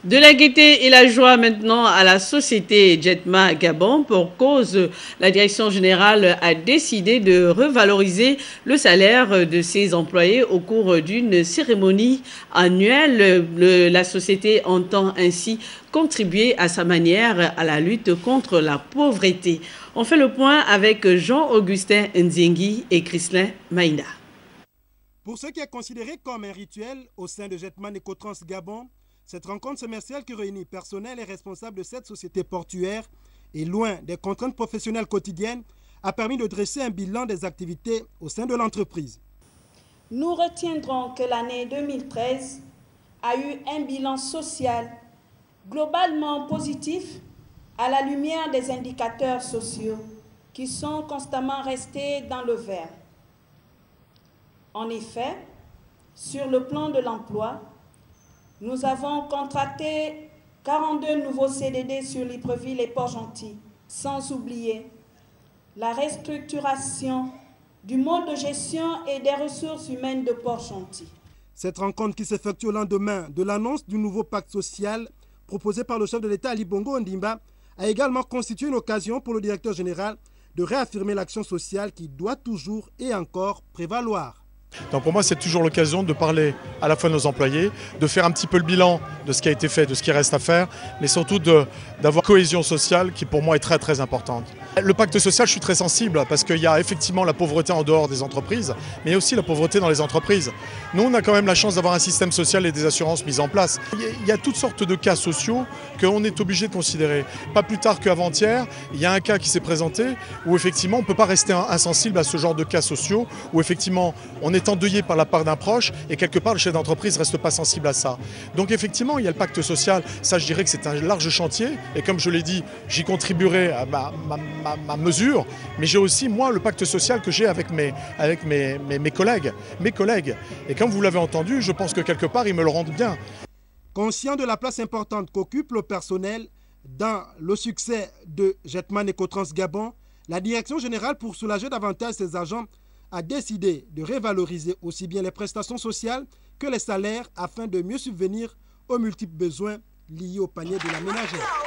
De la gaieté et la joie maintenant à la société Jetma Gabon. Pour cause, la direction générale a décidé de revaloriser le salaire de ses employés au cours d'une cérémonie annuelle. La société entend ainsi contribuer à sa manière à la lutte contre la pauvreté. On fait le point avec Jean-Augustin Nzingi et Chrislin Maïna. Pour ce qui est considéré comme un rituel au sein de Jetman Ecotrans Gabon, cette rencontre semestrielle qui réunit personnel et responsables de cette société portuaire et loin des contraintes professionnelles quotidiennes a permis de dresser un bilan des activités au sein de l'entreprise. Nous retiendrons que l'année 2013 a eu un bilan social globalement positif à la lumière des indicateurs sociaux qui sont constamment restés dans le vert. En effet, sur le plan de l'emploi, nous avons contracté 42 nouveaux CDD sur Libreville et Port-Gentil, sans oublier la restructuration du mode de gestion et des ressources humaines de Port-Gentil. Cette rencontre qui s'effectue au lendemain de l'annonce du nouveau pacte social proposé par le chef de l'État Ali Bongo Ondimba a également constitué une occasion pour le directeur général de réaffirmer l'action sociale qui doit toujours et encore prévaloir. Donc pour moi, c'est toujours l'occasion de parler à la fois de nos employés, de faire un petit peu le bilan de ce qui a été fait, de ce qui reste à faire, mais surtout d'avoir cohésion sociale qui pour moi est très très importante. Le pacte social, je suis très sensible parce qu'il y a effectivement la pauvreté en dehors des entreprises, mais il y a aussi la pauvreté dans les entreprises. Nous, on a quand même la chance d'avoir un système social et des assurances mises en place. Il y a toutes sortes de cas sociaux qu'on est obligé de considérer. Pas plus tard qu'avant-hier, il y a un cas qui s'est présenté où effectivement on ne peut pas rester insensible à ce genre de cas sociaux, où effectivement on est endeuillé par la part d'un proche et quelque part le chef d'entreprise ne reste pas sensible à ça. Donc effectivement, il y a le pacte social, ça je dirais que c'est un large chantier et comme je l'ai dit, j'y contribuerai à ma mesure, mais j'ai aussi moi le pacte social que j'ai avec mes collègues. Et comme vous l'avez entendu, je pense que quelque part ils me le rendent bien. Conscient de la place importante qu'occupe le personnel dans le succès de Jetman Ecotrans Gabon, la direction générale, pour soulager davantage ses agents, a décidé de revaloriser aussi bien les prestations sociales que les salaires afin de mieux subvenir aux multiples besoins liés au panier de la ménagère.